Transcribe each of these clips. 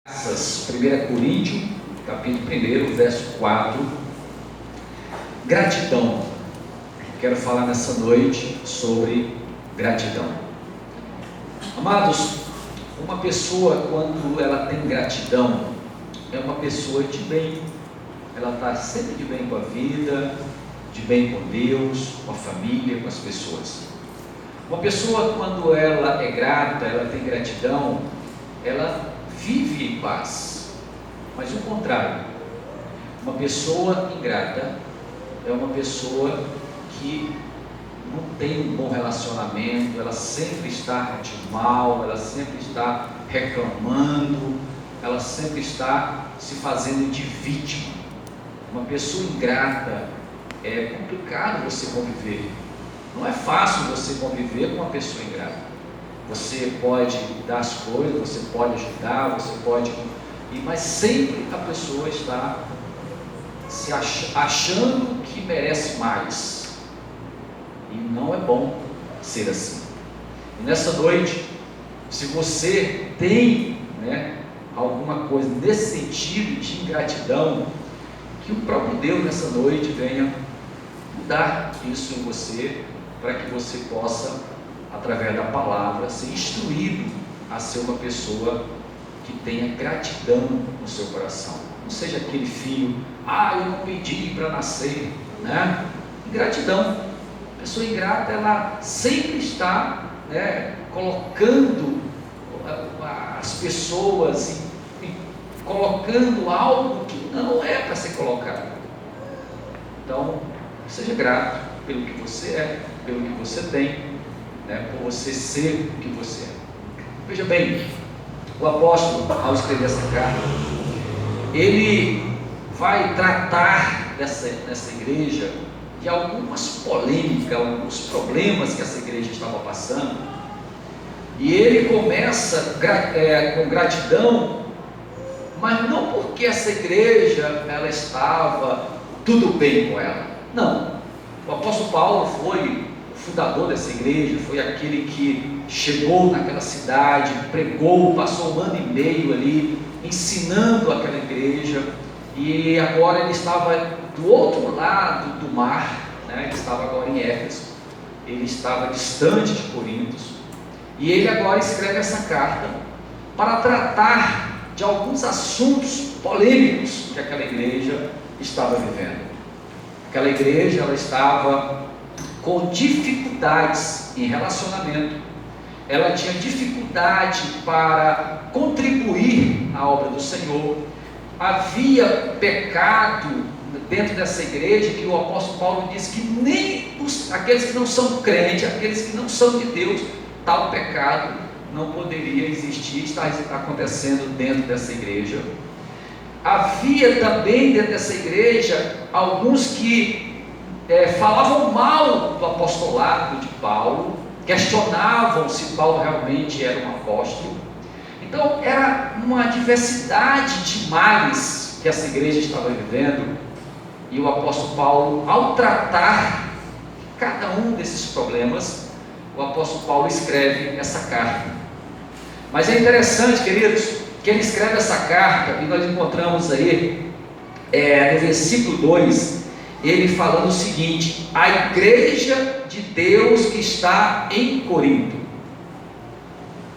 Graças, 1 Coríntios, capítulo 1, verso 4. Gratidão. Quero falar nessa noite sobre gratidão. Amados, uma pessoa, quando ela tem gratidão, é uma pessoa de bem. Ela está sempre de bem com a vida, de bem com Deus, com a família, com as pessoas. Uma pessoa, quando ela é grata, ela tem gratidão, ela vive em paz. Mas o contrário, uma pessoa ingrata é uma pessoa que não tem um bom relacionamento, ela sempre está de mal, ela sempre está reclamando, ela sempre está se fazendo de vítima. Uma pessoa ingrata, é complicado você conviver. Não é fácil você conviver com uma pessoa ingrata. Você pode dar as coisas, você pode ajudar, você pode... Mas sempre a pessoa está se achando que merece mais. E não é bom ser assim. E nessa noite, se você tem alguma coisa nesse sentido de ingratidão, que o próprio Deus nessa noite venha mudar isso em você, para que você possa, através da palavra, ser instruído a ser uma pessoa que tenha gratidão no seu coração. Não seja aquele filho, eu não pedi para nascer, Ingratidão. A pessoa ingrata, ela sempre está colocando as pessoas e colocando algo que não é para ser colocado. Então, seja grato pelo que você é, pelo que você tem, por você ser o que você é. Veja bem, o apóstolo, ao escrever essa carta, ele vai tratar nessa igreja de algumas polêmicas, alguns problemas que essa igreja estava passando, e ele começa com gratidão, mas não porque essa igreja ela estava tudo bem com ela, não. O apóstolo Paulo foi o fundador dessa igreja, foi aquele que chegou naquela cidade, pregou, passou 1 ano e meio ali, ensinando aquela igreja, e agora ele estava do outro lado do mar, ele estava agora em Éfeso, ele estava distante de Corinto, e ele agora escreve essa carta para tratar de alguns assuntos polêmicos que aquela igreja estava vivendo. Aquela igreja, ela estava com dificuldades em relacionamento, ela tinha dificuldade para contribuir à obra do Senhor, havia pecado dentro dessa igreja, que o apóstolo Paulo diz que nem aqueles que não são crentes, aqueles que não são de Deus, tal pecado não poderia existir, está acontecendo dentro dessa igreja. Havia também dentro dessa igreja alguns que falavam mal do apostolado de Paulo, questionavam se Paulo realmente era um apóstolo. Então era uma diversidade de males que essa igreja estava vivendo, e o apóstolo Paulo, ao tratar cada um desses problemas, o apóstolo Paulo escreve essa carta. Mas é interessante, queridos, que ele escreve essa carta, e nós encontramos aí no versículo 2, ele falando o seguinte: a igreja de Deus que está em Corinto.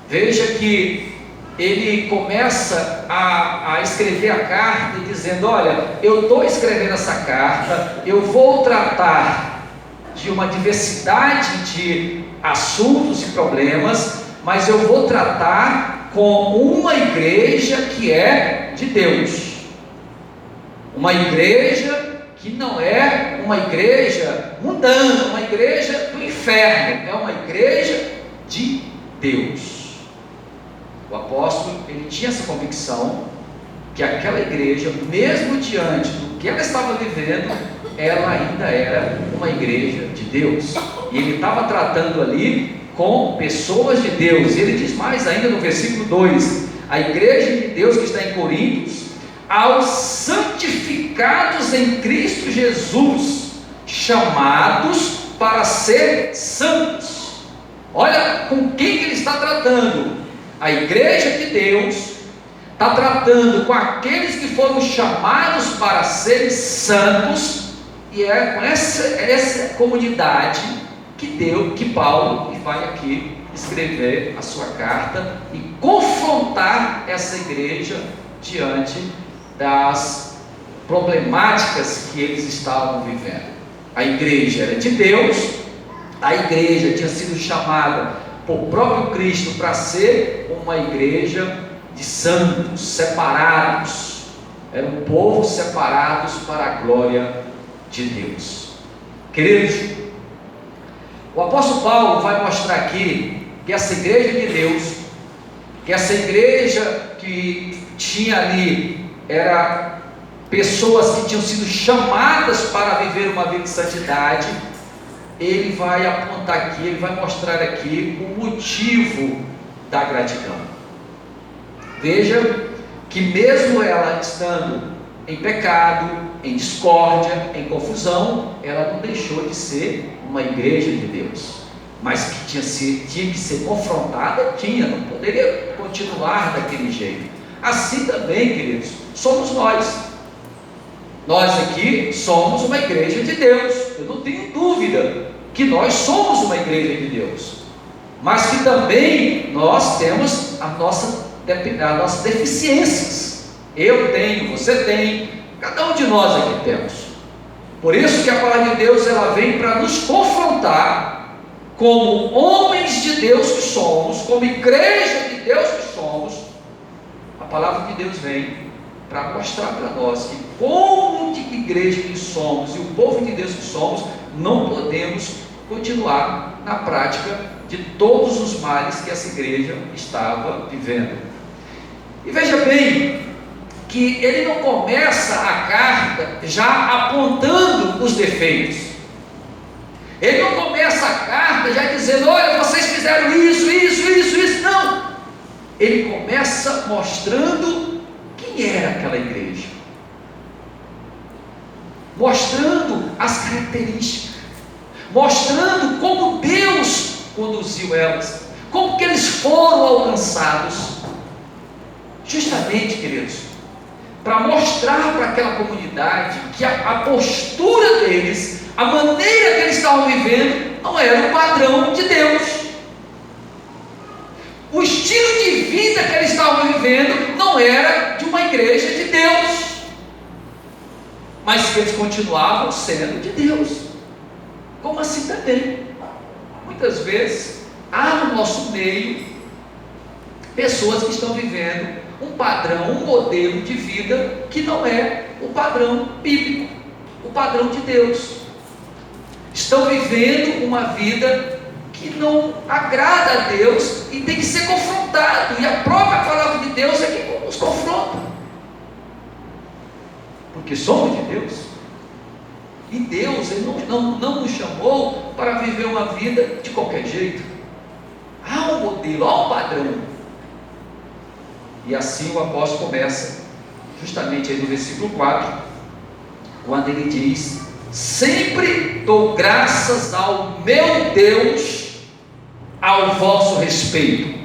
Veja que ele começa a escrever a carta dizendo: olha, eu estou escrevendo essa carta, eu vou tratar de uma diversidade de assuntos e problemas, mas eu vou tratar com uma igreja que é de Deus, uma igreja que não é uma igreja mundana, uma igreja do inferno, é uma igreja de Deus. O apóstolo, ele tinha essa convicção que aquela igreja, mesmo diante do que ela estava vivendo, ela ainda era uma igreja de Deus, e ele estava tratando ali com pessoas de Deus. Ele diz mais ainda no versículo 2: a igreja de Deus que está em Corinto, aos santificados em Cristo Jesus, chamados para ser santos. Olha com quem que ele está tratando: a igreja de Deus, está tratando com aqueles que foram chamados para serem santos, e é com essa comunidade que Paulo vai aqui escrever a sua carta e confrontar essa igreja diante das problemáticas que eles estavam vivendo. A igreja era de Deus, a igreja tinha sido chamada por próprio Cristo para ser uma igreja de santos, separados, era um povo separados para a glória de Deus. Queridos, o apóstolo Paulo vai mostrar aqui que essa igreja de Deus, que essa igreja que tinha ali, era pessoas que tinham sido chamadas para viver uma vida de santidade. Ele vai apontar aqui, ele vai mostrar aqui o motivo da gratidão. Veja que mesmo ela estando em pecado, em discórdia, em confusão, ela não deixou de ser uma igreja de Deus, mas que tinha que ser confrontada, não poderia continuar daquele jeito. Assim também, queridos, somos nós. Nós aqui somos uma igreja de Deus, eu não tenho dúvida que nós somos uma igreja de Deus, mas que também nós temos as nossas deficiências. Eu tenho, você tem, cada um de nós aqui temos. Por isso que a palavra de Deus, ela vem para nos confrontar como homens de Deus que somos, como igreja de Deus que somos. A palavra de Deus vem para mostrar para nós que, como de igreja que somos e o povo de Deus que somos, não podemos continuar na prática de todos os males que essa igreja estava vivendo. E veja bem que ele não começa a carta já apontando os defeitos. Ele não começa a carta já dizendo: olha, vocês fizeram isso, não. Ele começa mostrando quem era aquela igreja, mostrando as características, mostrando como Deus conduziu elas, como que eles foram alcançados, justamente, queridos, para mostrar para aquela comunidade que a postura deles, a maneira que eles estavam vivendo, não era o padrão de Deus. O estilo de vida que eles estavam vivendo não era de uma igreja de Deus, mas que eles continuavam sendo de Deus. Como assim também? Muitas vezes há no nosso meio pessoas que estão vivendo um padrão, um modelo de vida que não é o padrão bíblico, o padrão de Deus. Estão vivendo uma vida que não agrada a Deus e tem que ser confrontado, e a própria palavra de Deus é que nos confronta, porque somos de Deus, e Deus ele não nos chamou para viver uma vida de qualquer jeito. Há um modelo, há um padrão. E assim o apóstolo começa, justamente aí no versículo 4, quando ele diz: sempre dou graças ao meu Deus ao vosso respeito.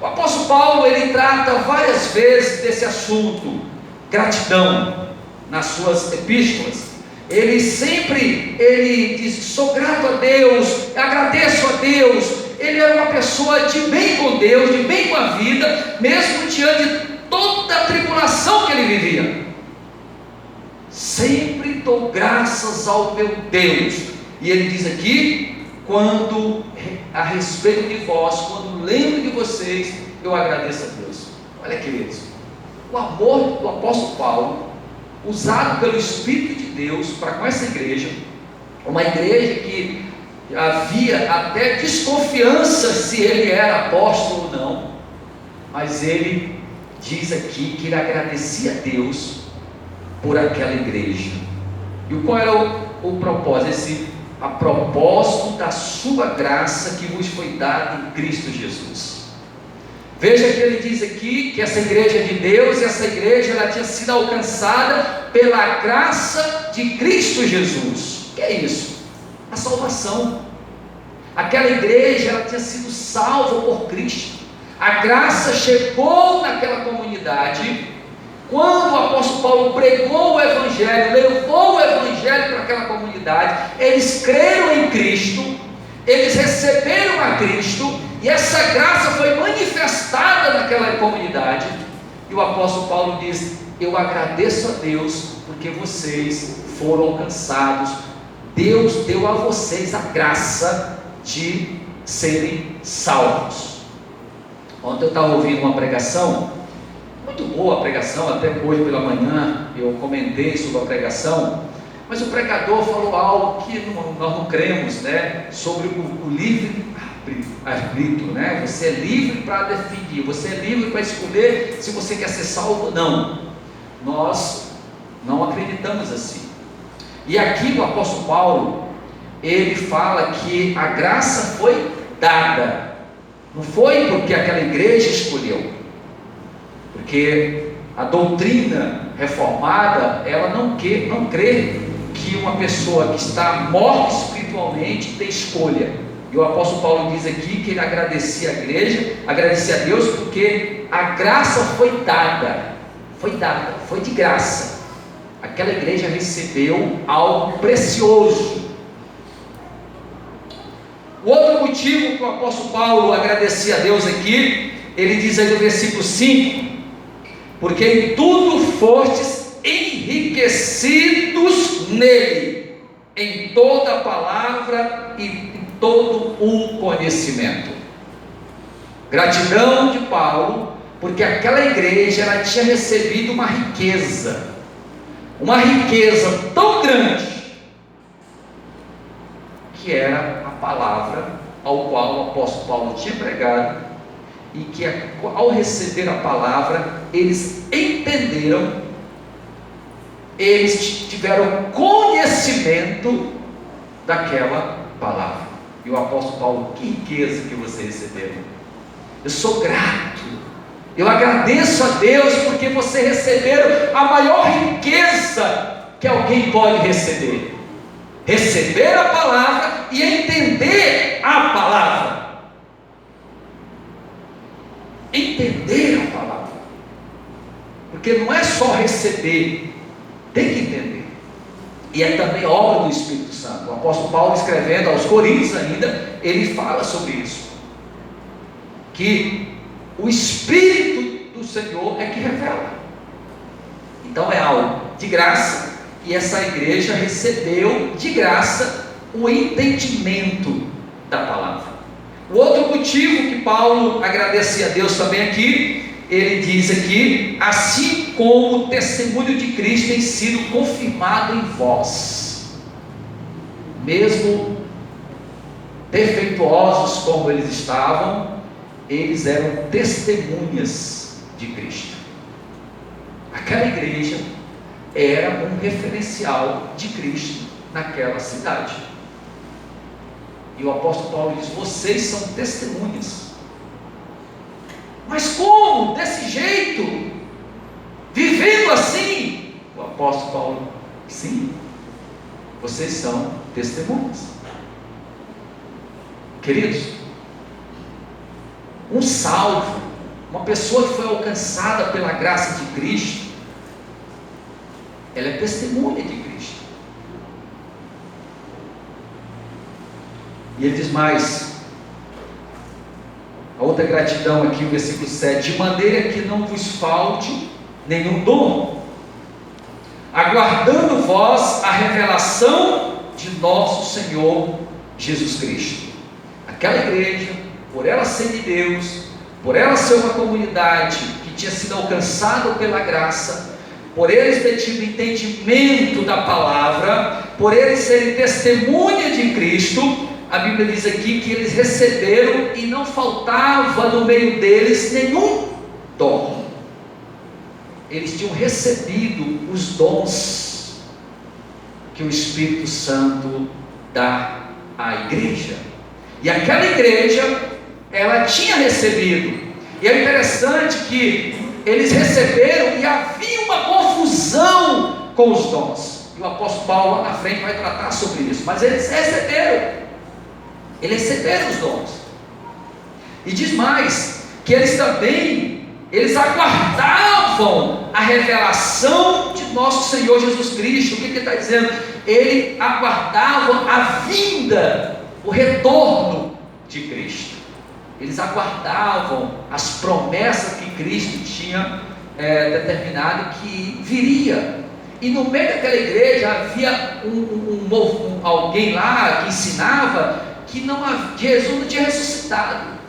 O apóstolo Paulo, ele trata várias vezes desse assunto, gratidão, nas suas epístolas. Ele diz: sou grato a Deus, agradeço a Deus. Ele era uma pessoa de bem com Deus, de bem com a vida, mesmo diante de toda a tribulação que ele vivia. Sempre dou graças ao meu Deus. E ele diz aqui: quando a respeito de vós, quando lembro de vocês, eu agradeço a Deus. Olha, queridos, o amor do apóstolo Paulo, usado pelo Espírito de Deus para com essa igreja, uma igreja que havia até desconfiança se ele era apóstolo ou não, mas ele diz aqui que ele agradecia a Deus por aquela igreja. E qual era o propósito? A propósito da sua graça que vos foi dada em Cristo Jesus. Veja que ele diz aqui que essa igreja de Deus, essa igreja, ela tinha sido alcançada pela graça de Cristo Jesus. O que é isso? A salvação. Aquela igreja, ela tinha sido salva por Cristo. A graça chegou naquela comunidade quando o apóstolo Paulo pregou o Evangelho, levou o Evangelho para aquela comunidade. Eles creram em Cristo, eles receberam a Cristo, e essa graça foi manifestada naquela comunidade. E o apóstolo Paulo diz: eu agradeço a Deus porque vocês foram alcançados. Deus deu a vocês a graça de serem salvos. Ontem eu estava ouvindo uma pregação, muito boa a pregação, até hoje pela manhã eu comentei sobre a pregação, mas o pregador falou algo que nós não cremos, né? Sobre o livre-arbítrio, né? Você é livre para definir, você é livre para escolher se você quer ser salvo ou não. Nós não acreditamos assim. E aqui o apóstolo Paulo, ele fala que a graça foi dada. Não foi porque aquela igreja escolheu, porque a doutrina reformada, ela não crê que uma pessoa que está morta espiritualmente tem escolha. E o apóstolo Paulo diz aqui que ele agradecia a igreja, agradecia a Deus, porque a graça foi dada, foi de graça. Aquela igreja recebeu algo precioso. O outro motivo que o apóstolo Paulo agradecia a Deus aqui, ele diz aí no versículo 5: porque em tudo fostes enriquecidos nele, em toda a palavra e em todo o conhecimento. Gratidão de Paulo, porque aquela igreja, ela tinha recebido uma riqueza tão grande, que era a palavra ao qual o apóstolo Paulo tinha pregado, e que ao receber a palavra, eles entenderam, eles tiveram conhecimento daquela palavra. E o apóstolo Paulo: que riqueza que vocês receberam, eu sou grato, eu agradeço a Deus, porque vocês receberam a maior riqueza que alguém pode receber: receber a palavra e entender a palavra. Entender a palavra, porque não é só receber, tem que entender, e é também obra do Espírito Santo. O apóstolo Paulo, escrevendo aos Coríntios ainda, ele fala sobre isso, que o Espírito do Senhor é que revela. Então é algo de graça, e essa igreja recebeu de graça o entendimento da palavra. O outro motivo que Paulo agradecia a Deus também aqui, ele diz aqui: assim como o testemunho de Cristo tem sido confirmado em vós, mesmo defeituosos como eles estavam, eles eram testemunhas de Cristo. Aquela igreja era um referencial de Cristo naquela cidade. E o apóstolo Paulo diz: vocês são testemunhas. Mas como? Desse jeito? Vivendo assim? O apóstolo Paulo: sim, vocês são testemunhas. Queridos, um salvo, uma pessoa que foi alcançada pela graça de Cristo, ela é testemunha de Cristo. E ele diz mais, a outra gratidão aqui, o versículo 7: de maneira que não vos falte nenhum dom, aguardando vós a revelação de nosso Senhor Jesus Cristo. Aquela igreja, por ela ser de Deus, por ela ser uma comunidade que tinha sido alcançada pela graça, por eles terem tido entendimento da palavra, por eles serem testemunha de Cristo, a Bíblia diz aqui que eles receberam e não faltava no meio deles nenhum dom. Eles tinham recebido os dons que o Espírito Santo dá à igreja. E aquela igreja, ela tinha recebido. E é interessante que eles receberam e havia uma confusão com os dons. E o apóstolo Paulo lá na frente vai tratar sobre isso. Mas eles receberam. Eles receberam os dons. E diz mais, que eles aguardavam a revelação de nosso Senhor Jesus Cristo. O que ele está dizendo? Eles aguardavam a vinda, o retorno de Cristo. Eles aguardavam as promessas que Cristo tinha determinado que viria. E no meio daquela igreja havia alguém lá que ensinava que Jesus não tinha ressuscitado.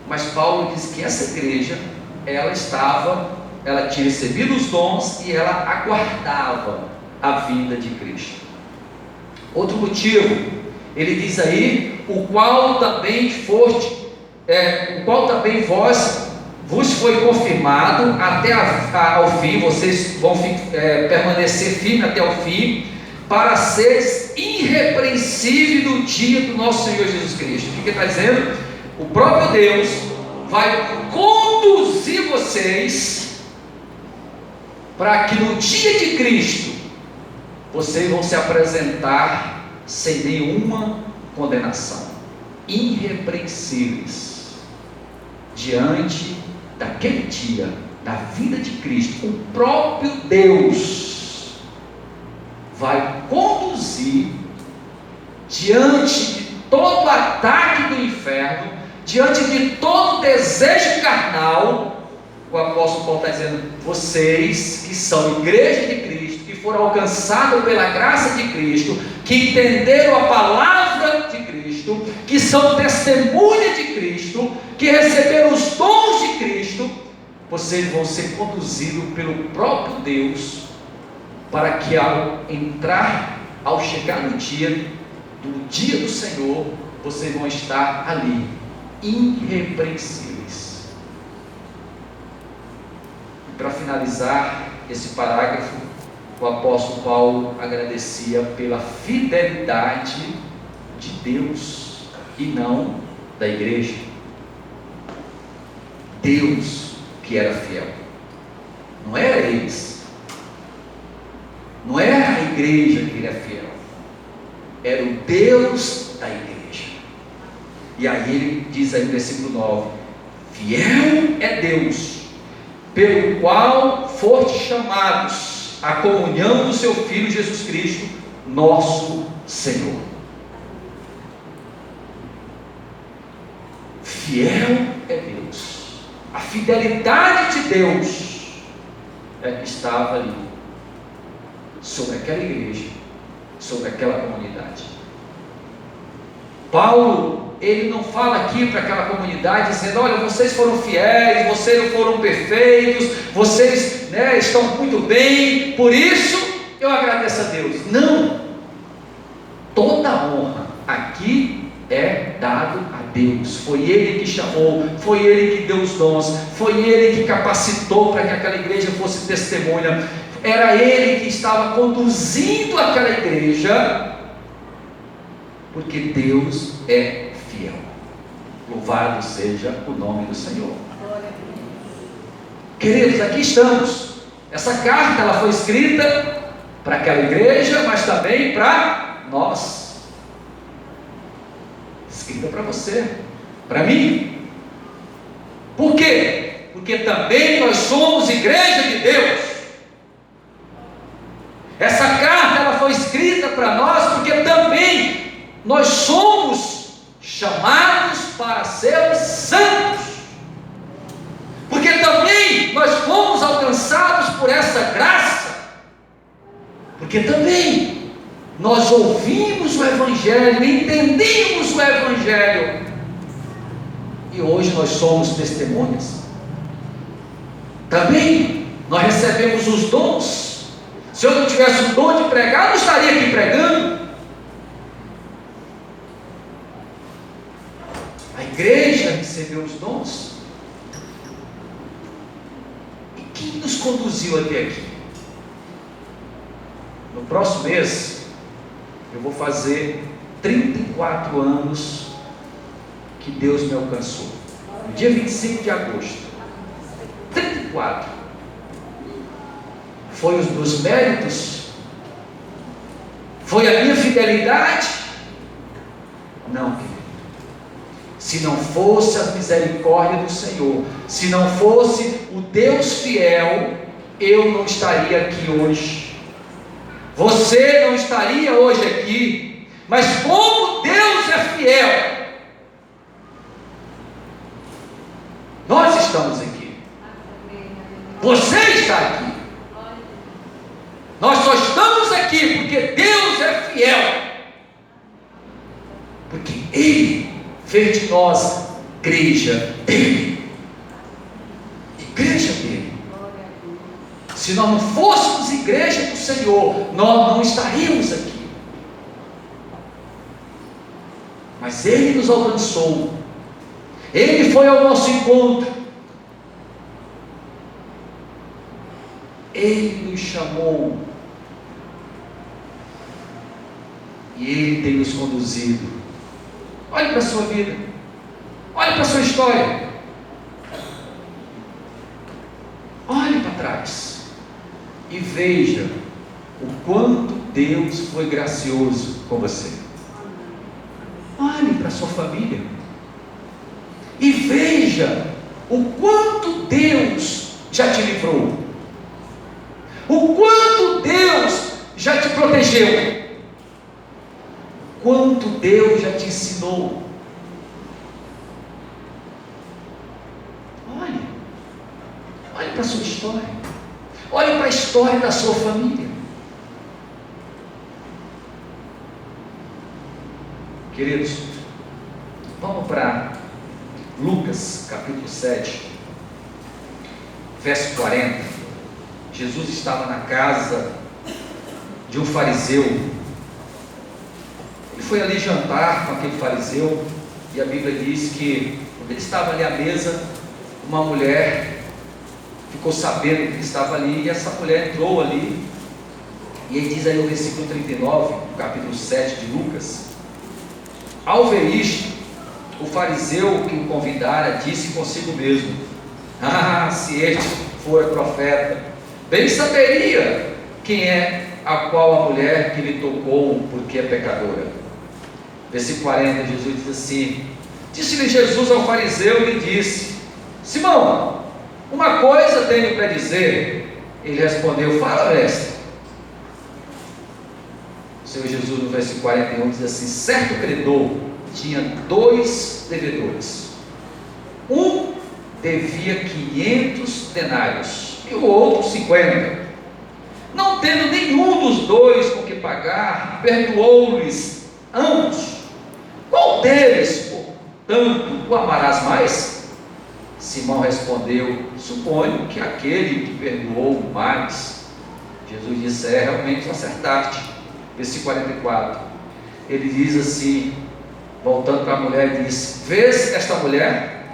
Mas Paulo diz que essa igreja, ela tinha recebido os dons e ela aguardava a vinda de Cristo. Outro motivo, ele diz aí, o qual também vos foi confirmado até ao fim, vocês vão permanecer firmes até o fim, para seres irrepreensíveis no dia do nosso Senhor Jesus Cristo. O que ele está dizendo? O próprio Deus vai conduzir vocês para que no dia de Cristo vocês vão se apresentar sem nenhuma condenação, irrepreensíveis diante daquele dia, da vida de Cristo. O próprio Deus vai conduzir diante de todo ataque do inferno, diante de todo desejo carnal. O apóstolo Paulo está dizendo: vocês que são igreja de Cristo, que foram alcançados pela graça de Cristo, que entenderam a palavra de Cristo, que são testemunhas de Cristo, que receberam os dons de Cristo, vocês vão ser conduzidos pelo próprio Deus, para que ao chegar no dia do Senhor, vocês vão estar ali, irrepreensíveis. E para finalizar esse parágrafo, o apóstolo Paulo agradecia pela fidelidade de Deus e não da igreja. Deus que era fiel, não era eles, não era a igreja que era fiel, era o Deus da igreja. E aí ele diz aí no versículo 9: fiel é Deus, pelo qual fostes chamados à comunhão do seu Filho Jesus Cristo, nosso Senhor. Fiel é Deus. A fidelidade de Deus é que estava ali sobre aquela igreja, sobre aquela comunidade. Paulo, ele não fala aqui para aquela comunidade dizendo: olha, vocês foram fiéis, vocês foram perfeitos, vocês estão muito bem, por isso eu agradeço a Deus. Não, toda a honra aqui é dado a Deus. Foi Ele que chamou, foi Ele que deu os dons, foi Ele que capacitou para que aquela igreja fosse testemunha. Era Ele que estava conduzindo aquela igreja, porque Deus é fiel. Louvado seja o nome do Senhor. Queridos, aqui estamos. Essa carta ela foi escrita para aquela igreja, mas também para nós. Escrita para você, para mim. Por quê? Porque também nós somos igreja de Deus. Essa carta ela foi escrita para nós porque também nós somos chamados para sermos santos. Porque também nós fomos alcançados por essa graça. Porque também nós ouvimos o Evangelho, entendemos o Evangelho, e hoje nós somos testemunhas. Também nós recebemos os dons. Se eu não tivesse o dom de pregar, eu não estaria aqui pregando. A igreja recebeu os dons. E quem nos conduziu até aqui? No próximo mês eu vou fazer 34 anos que Deus me alcançou. No dia 25 de agosto. 34. Foi os meus méritos? Foi a minha fidelidade? Não, querido. Se não fosse a misericórdia do Senhor, se não fosse o Deus fiel, eu não estaria aqui hoje. Você não estaria hoje aqui. Mas como Deus é fiel, nós estamos aqui. Você está aqui. Nós só estamos aqui porque Deus é fiel. Porque Ele fez de nós igreja dele. Igreja dele. Se nós não fôssemos igreja do Senhor, nós não estaríamos aqui. Mas Ele nos alcançou. Ele foi ao nosso encontro. Ele nos chamou. E Ele tem nos conduzido. Olhe para a sua vida. Olhe para a sua história. Olhe para trás. E veja o quanto Deus foi gracioso com você. Olhe para a sua família. E veja o quanto Deus já te livrou. O quanto Deus já te protegeu. Quanto Deus já te ensinou. Olhe para a sua história. Olhe para a história da sua família. Queridos, vamos para Lucas capítulo 7, verso 40. Jesus estava na casa de um fariseu. Ele foi ali jantar com aquele fariseu, e a Bíblia diz que quando ele estava ali à mesa, uma mulher ficou sabendo que ele estava ali, e essa mulher entrou ali, e ele diz aí no versículo 39, no capítulo 7 de Lucas: ao ver isto, o fariseu que o convidara disse consigo mesmo: ah, se este for profeta, bem saberia quem é a qual a mulher que lhe tocou, porque é pecadora. Versículo 40, Jesus diz assim: disse-lhe Jesus ao fariseu e lhe disse: Simão, uma coisa tenho para dizer. Ele respondeu: fala, mestre. O Senhor Jesus, no versículo 41, diz assim: certo credor tinha 2 devedores. Um devia 500 denários e o outro 50. Não tendo nenhum dos 2 com que pagar, perdoou-lhes ambos. Qual deles, portanto, o amarás mais? Simão respondeu: suponho que aquele que perdoou mais. Jesus disse: realmente acertaste. Versículo 44, ele diz assim, voltando para a mulher, diz: vês esta mulher?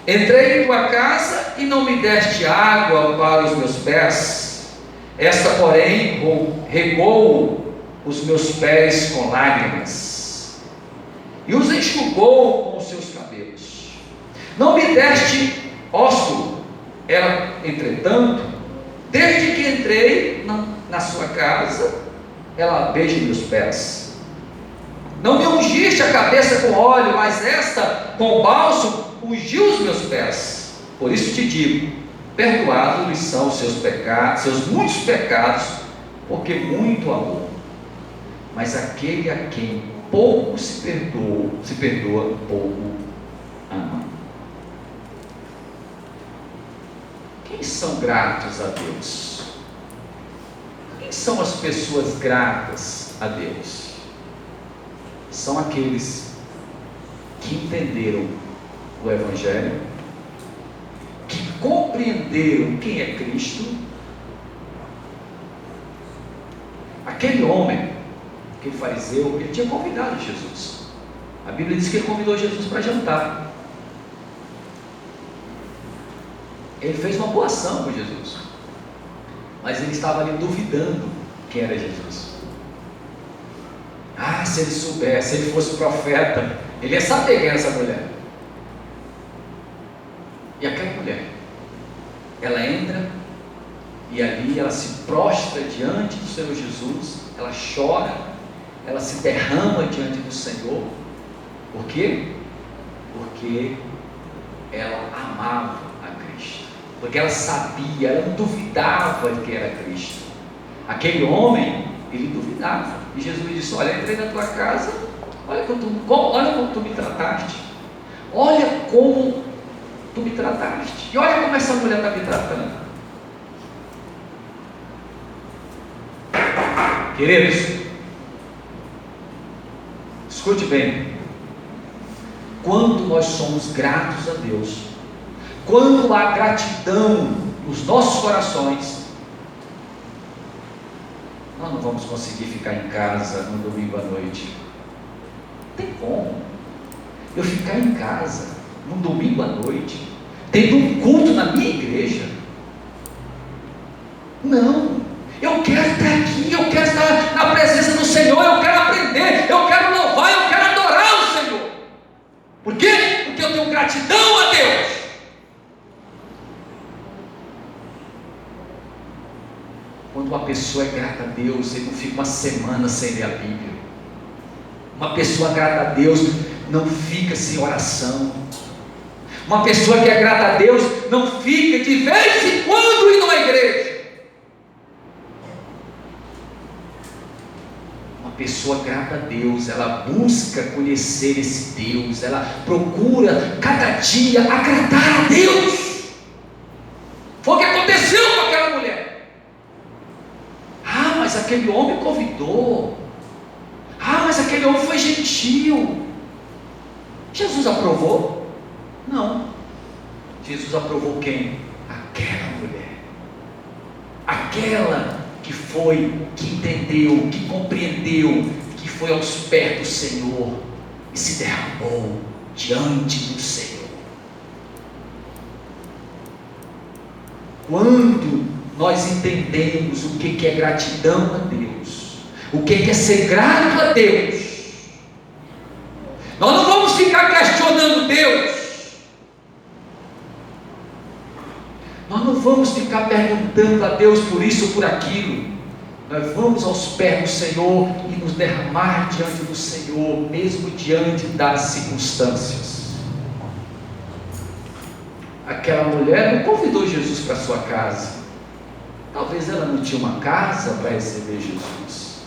Entrei em tua casa e não me deste água para os meus pés. Esta, porém, regou os meus pés com lágrimas e os enxugou com os seus cabelos. Não me deste ósculo. Ela, entretanto, desde que entrei na sua casa, ela beija meus pés. Não me ungiste a cabeça com óleo, mas esta com bálsamo ungiu os meus pés. Por isso te digo: perdoados-lhes são os seus pecados, seus muitos pecados, porque muito amou. Mas aquele a quem pouco se perdoa, pouco ama. Quem são gratos a Deus? Quem são as pessoas gratas a Deus? São aqueles que entenderam o Evangelho, que compreenderam quem é Cristo. Aquele homem, aquele fariseu, ele tinha convidado Jesus. A Bíblia diz que ele convidou Jesus para jantar. Ele fez uma boa ação com Jesus, mas ele estava ali duvidando quem era Jesus. Ah, se ele soubesse, se ele fosse profeta, ele ia saber quem era essa mulher. E aquela mulher, ela entra e ali ela se prostra diante do Senhor Jesus, ela chora, ela se derrama diante do Senhor. Por quê? Porque ela amava a Cristo, porque ela sabia, ela não duvidava de que era Cristo. Aquele homem, ele duvidava, e Jesus disse: olha, entrei na tua casa, olha como tu me trataste, olha como tu me trataste, e olha como essa mulher está me tratando. Queridos, escute bem. Quando nós somos gratos a Deus, quando há gratidão nos nossos corações, nós não vamos conseguir ficar em casa no domingo à noite. Não tem como eu ficar em casa no domingo à noite, tendo um culto na minha igreja. Não. Eu quero estar aqui, eu quero estar na presença do Senhor, eu quero aprender, eu quero louvar, eu quero adorar o Senhor. Por quê? Porque eu tenho gratidão a Deus. Quando uma pessoa é grata a Deus, ele não fica uma semana sem ler a Bíblia. Uma pessoa grata a Deus não fica sem oração. Uma pessoa que é grata a Deus não fica de vez em quando indo à igreja. Pessoa grata a Deus, ela busca conhecer esse Deus, ela procura cada dia agradar a Deus. Foi o que aconteceu com aquela mulher. Ah, mas aquele homem convidou. Ah, mas aquele homem foi gentil. Jesus aprovou? Não. Jesus aprovou quem? Aquela mulher. Aquela que foi, que entendeu, que compreendeu, que foi aos pés do Senhor e se derramou diante do Senhor. Quando nós entendemos o que é gratidão a Deus, o que é ser grato a Deus, nós não vamos ficar questionando Deus. Nós não vamos ficar perguntando a Deus por isso ou por aquilo. Nós vamos aos pés do Senhor e nos derramar diante do Senhor, mesmo diante das circunstâncias. Aquela mulher não convidou Jesus para sua casa. Talvez ela não tinha uma casa para receber Jesus.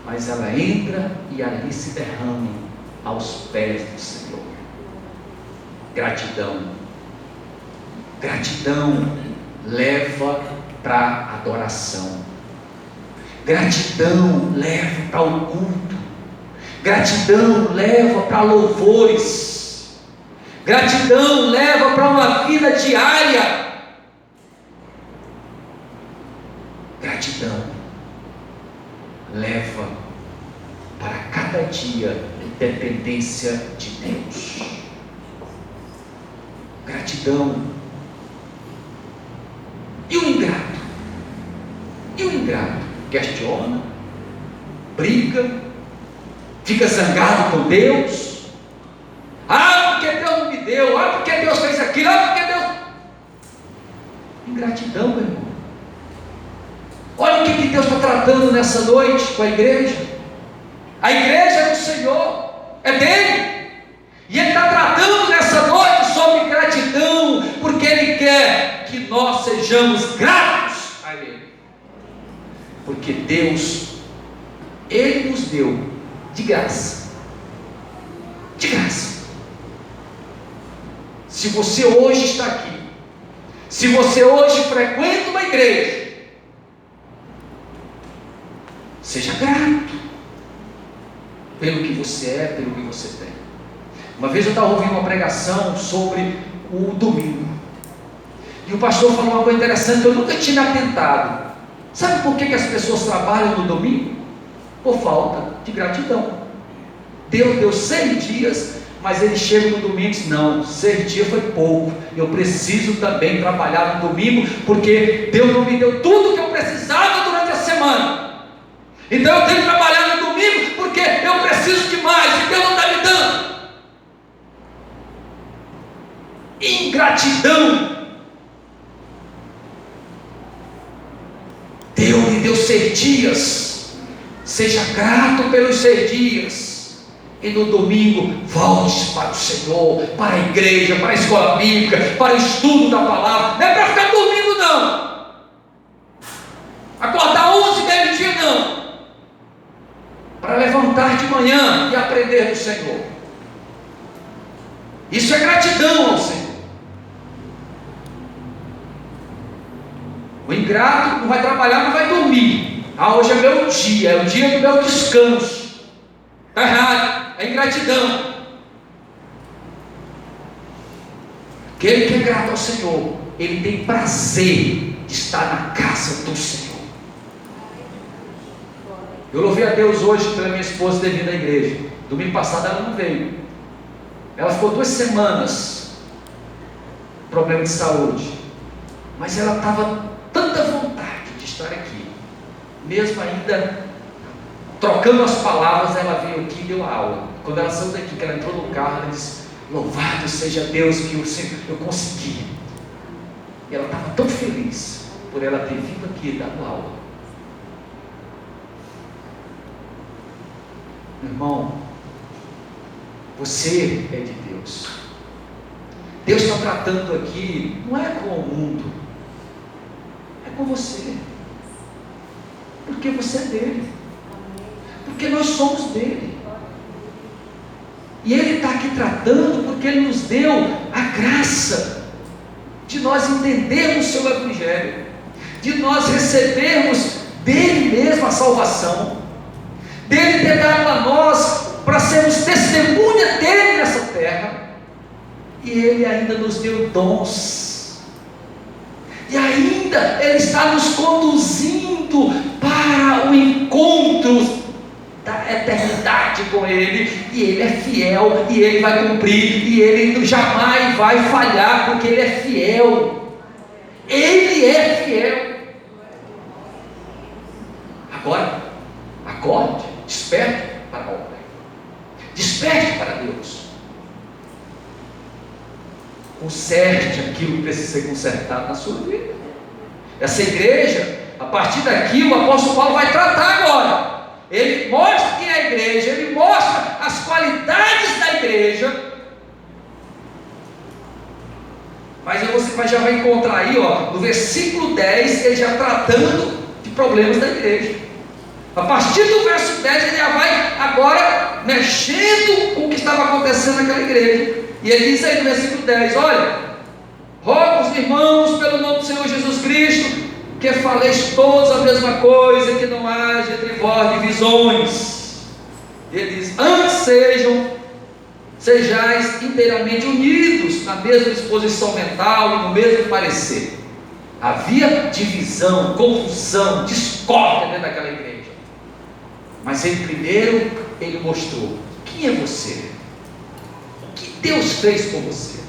Mas ela entra e ali se derrama aos pés do Senhor. Gratidão. Gratidão leva para adoração. Gratidão leva para o culto. Gratidão leva para louvores. Gratidão leva para uma vida diária. Gratidão leva para cada dia dependência de Deus. Gratidão. E o ingrato? E o ingrato? Questiona, briga, fica zangado com Deus. Ah, porque Deus não me deu. Ah, porque Deus fez aquilo. Ah, porque Deus... Ingratidão, meu irmão. Olha o que Deus está tratando nessa noite com a igreja. A igreja é do Senhor, é dele. E Ele está tratando nessa noite sobre gratidão, porque Ele quer que nós sejamos gratos a Ele. Porque Deus, Ele nos deu de graça. De graça. Se você hoje está aqui, se você hoje frequenta uma igreja, seja grato pelo que você é, pelo que você tem. Uma vez eu estava ouvindo uma pregação sobre o domingo, e o pastor falou uma coisa interessante que eu nunca tinha me atentado. Sabe por que as pessoas trabalham no domingo? Por falta de gratidão. Deus deu 6 dias, mas ele chega no domingo e diz: não, 6 dias foi pouco, eu preciso também trabalhar no domingo, porque Deus não me deu tudo que eu precisava durante a semana, então eu tenho que trabalhar no domingo, porque eu preciso de mais, e Deus não está me dando. Ingratidão. Deus lhe deu 6 dias, seja grato pelos 6 dias, E no domingo, volte para o Senhor, para a igreja, para a escola bíblica, para o estudo da palavra. Não é para ficar dormindo, não. Acordar 11, meio-dia, não. Para levantar de manhã e aprender do Senhor. Isso é gratidão ao Senhor. O ingrato não vai trabalhar, não vai dormir. Hoje é meu dia, é o dia do meu descanso. Está errado, é ingratidão. Aquele que é grato ao Senhor, ele tem prazer de estar na casa do Senhor. Eu louvei a Deus hoje pela minha esposa ter vindo à igreja. Domingo passado ela não veio. Ela ficou 2 semanas, problema de saúde, mas ela estava tanta vontade de estar aqui, mesmo ainda trocando as palavras. Ela veio aqui e deu a aula. Quando ela saiu daqui, que ela entrou no carro, ela disse: louvado seja Deus que eu consegui. E ela estava tão feliz por ela ter vindo aqui dando aula. Irmão, você é de Deus. Deus está tratando aqui, não é com o mundo, é com você, porque você é dele, porque nós somos dele. E ele está aqui tratando porque ele nos deu a graça de nós entendermos o seu evangelho, de nós recebermos dele mesmo a salvação, dele ter dado a nós para sermos testemunha dele nessa terra. E ele ainda nos deu dons, e ainda ele está nos conduzindo para o encontro da eternidade com ele. E ele é fiel, e ele vai cumprir, e ele jamais vai falhar, porque ele é fiel. Ele é fiel. Agora, acorde, desperte para a obra, desperte para Deus, conserte aquilo que precisa ser consertado na sua vida. Essa igreja, a partir daqui, o apóstolo Paulo vai tratar agora. Ele mostra quem é a igreja, ele mostra as qualidades da igreja. Mas você já vai encontrar aí, no versículo 10, ele já tratando de problemas da igreja. A partir do verso 10, ele já vai agora mexendo com o que estava acontecendo naquela igreja. E ele diz aí no versículo 10: olha, rogo os irmãos pelo nome do Senhor Jesus Cristo, que faleis todos a mesma coisa, que não haja entre vós divisões. Ele diz: antes sejais inteiramente unidos na mesma disposição mental e no mesmo parecer. Havia divisão, confusão, discórdia dentro daquela igreja. Mas ele primeiro, ele mostrou: quem é você? O que Deus fez com você?